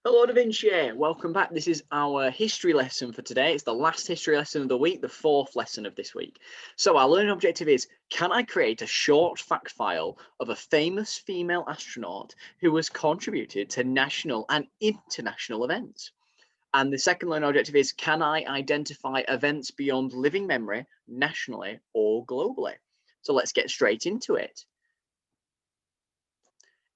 Hello, Da Vinci. Welcome back. This is our history lesson for today. It's the last history lesson of the week, the fourth lesson of this week. So our learning objective is, can I create a short fact file of a famous female astronaut who has contributed to national and international events? And the second learning objective is, can I identify events beyond living memory nationally or globally? So let's get straight into it.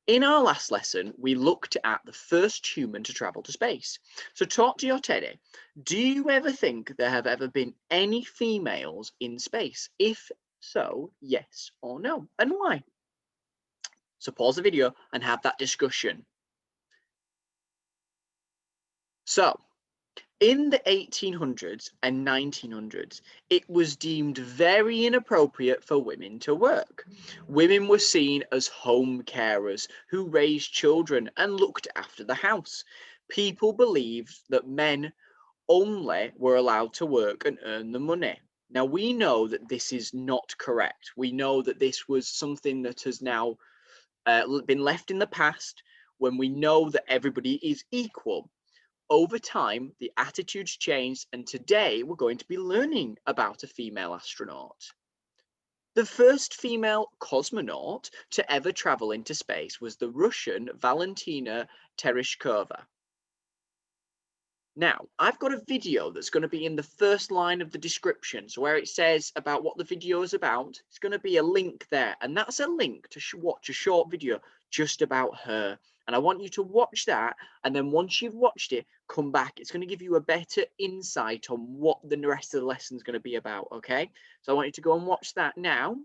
In our last lesson, we looked at the first human to travel to space. So talk to your Teddy. Do you ever think there have ever been any females in space? If so, yes or no, and why? So pause the video and have that discussion. So in the 1800s and 1900s, it was deemed very inappropriate for women to work. Women were seen as home carers who raised children and looked after the house. People believed that men only were allowed to work and earn the money. Now, we know that this is not correct. We know that this was something that has now been left in the past when we know that everybody is equal. Over time, the attitudes changed, and today we're going to be learning about a female astronaut. The first female cosmonaut to ever travel into space was the Russian Valentina Tereshkova. Now, I've got a video that's going to be in the first line of the description. So where it says about what the video is about, it's going to be a link there. And that's a link to watch a short video just about her. And I want you to watch that. And then once you've watched it, come back. It's going to give you a better insight on what the rest of the lesson is going to be about. Okay. So I want you to go and watch that now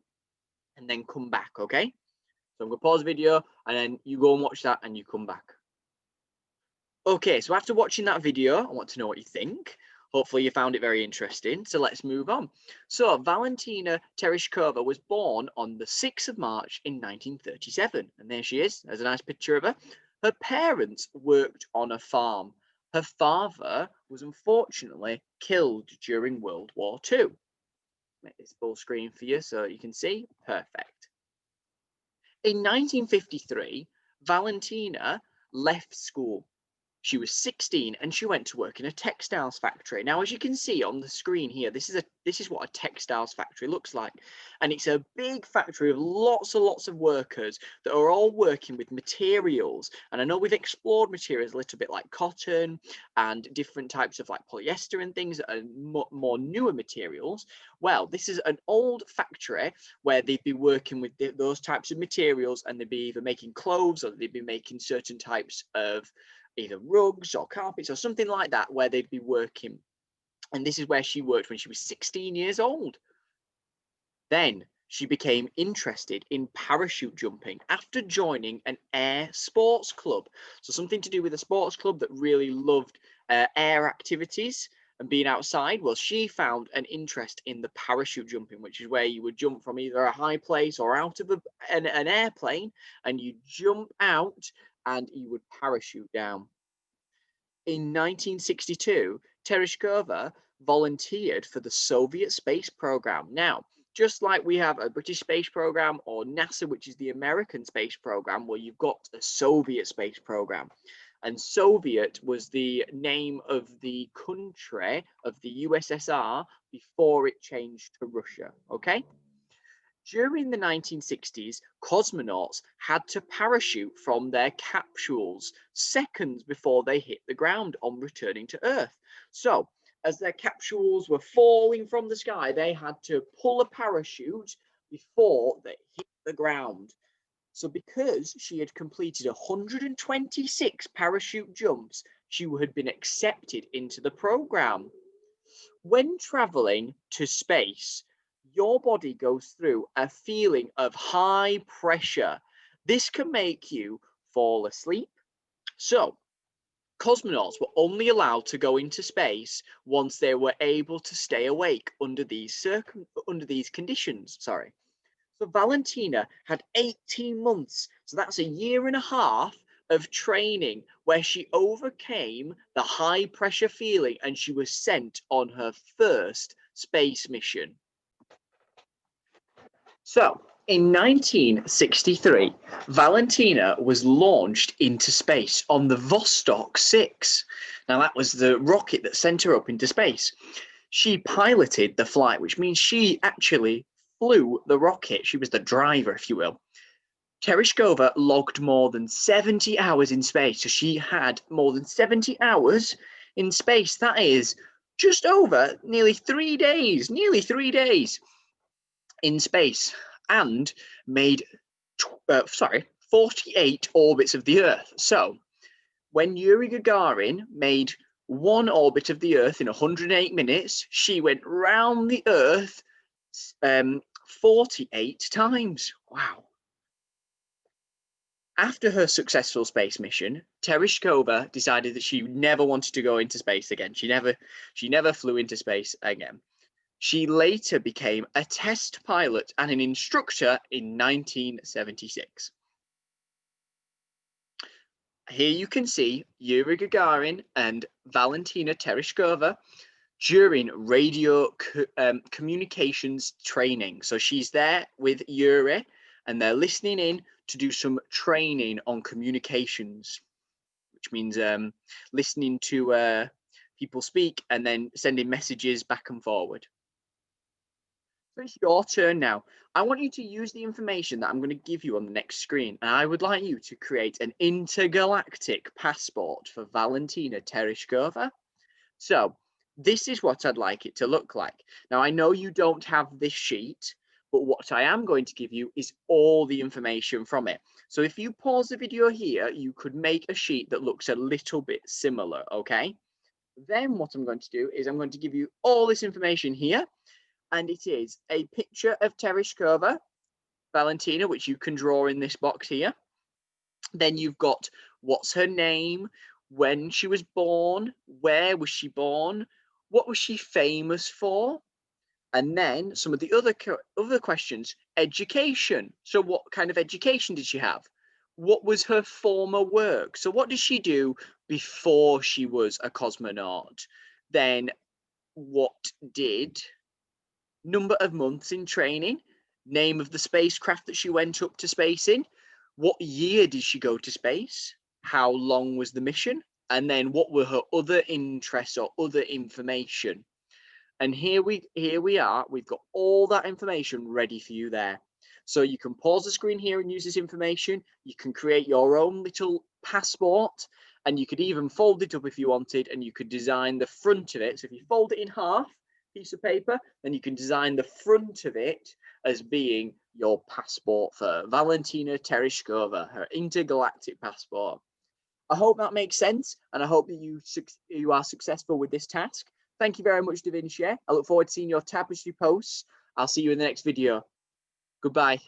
and then come back. Okay. So I'm going to pause the video and then you go and watch that and you come back. Okay, so after watching that video, I want to know what you think. Hopefully you found it very interesting. So let's move on. So Valentina Tereshkova was born on the 6th of March in 1937. And there she is. There's a nice picture of her. Her parents worked on a farm. Her father was unfortunately killed during World War II. Make this full screen for you so you can see. Perfect. In 1953, Valentina left school. She was 16 and she went to work in a textiles factory. Now, as you can see on the screen here, this is what a textiles factory looks like. And it's a big factory of lots and lots of workers that are all working with materials. And I know we've explored materials a little bit like cotton and different types of like polyester and things that are more newer materials. Well, this is an old factory where they'd be working with those types of materials, and they'd be either making clothes or they'd be making certain types of either rugs or carpets or something like that, where they'd be working. And this is where she worked when she was 16 years old. Then she became interested in parachute jumping after joining an air sports club. So something to do with a sports club that really loved air activities and being outside. Well, she found an interest in the parachute jumping, which is where you would jump from either a high place or out of an airplane, and you jump out and you would parachute down. In 1962, Tereshkova volunteered for the Soviet space program. Now, just like we have a British space program or NASA, which is the American space program, well, you've got a Soviet space program. And Soviet was the name of the country of the USSR before it changed to Russia. Okay. During the 1960s, cosmonauts had to parachute from their capsules seconds before they hit the ground on returning to Earth. So, as their capsules were falling from the sky, they had to pull a parachute before they hit the ground. So, because she had completed 126 parachute jumps, she had been accepted into the program. When traveling to space, your body goes through a feeling of high pressure. This can make you fall asleep. So, cosmonauts were only allowed to go into space once they were able to stay awake under these conditions. Sorry. So Valentina had 18 months. So that's a year and a half of training where she overcame the high pressure feeling, and she was sent on her first space mission. So In 1963, Valentina was launched into space on the Vostok 6. Now, that was the rocket that sent her up into space. She piloted the flight, which means she actually flew the rocket. She was the driver, if you will. Tereshkova logged more than 70 hours in space. So she had more than 70 hours in space. That is just over nearly 3 days, in space, and made 48 orbits of the Earth. So when Yuri Gagarin made one orbit of the Earth in 108 minutes, she went round the Earth 48 times. Wow. After her successful space mission, Tereshkova decided that she never wanted to go into space again. She never flew into space again. She later became a test pilot and an instructor in 1976. Here you can see Yuri Gagarin and Valentina Tereshkova during radio communications training. So she's there with Yuri and they're listening in to do some training on communications, which means listening to people speak and then sending messages back and forward. So it's your turn now. I want you to use the information that I'm going to give you on the next screen, and I would like you to create an intergalactic passport for Valentina Tereshkova. So this is what I'd like it to look like. Now, I know you don't have this sheet, but what I am going to give you is all the information from it. So if you pause the video here, you could make a sheet that looks a little bit similar, okay? Then what I'm going to do is I'm going to give you all this information here, and it is a picture of Tereshkova, Valentina, which you can draw in this box here. Then you've got what's her name, when she was born, where was she born, what was she famous for, and then some of the other questions. Education. So what kind of education did she have? What was her former work? So what did she do before she was a cosmonaut? Then what did number of months in training, name of the spacecraft that she went up to space in, what year did she go to space, how long was the mission, and then what were her other interests or other information. And here we are, we've got all that information ready for you there. So you can pause the screen here and use this information. You can create your own little passport, and you could even fold it up if you wanted, and you could design the front of it. So if you fold it in half, piece of paper, then you can design the front of it as being your passport for Valentina Tereshkova, her intergalactic passport. I hope that makes sense, and I hope that you are successful with this task. Thank you very much, Vinci. I look forward to seeing your tapestry posts. I'll see you in the next video. Goodbye.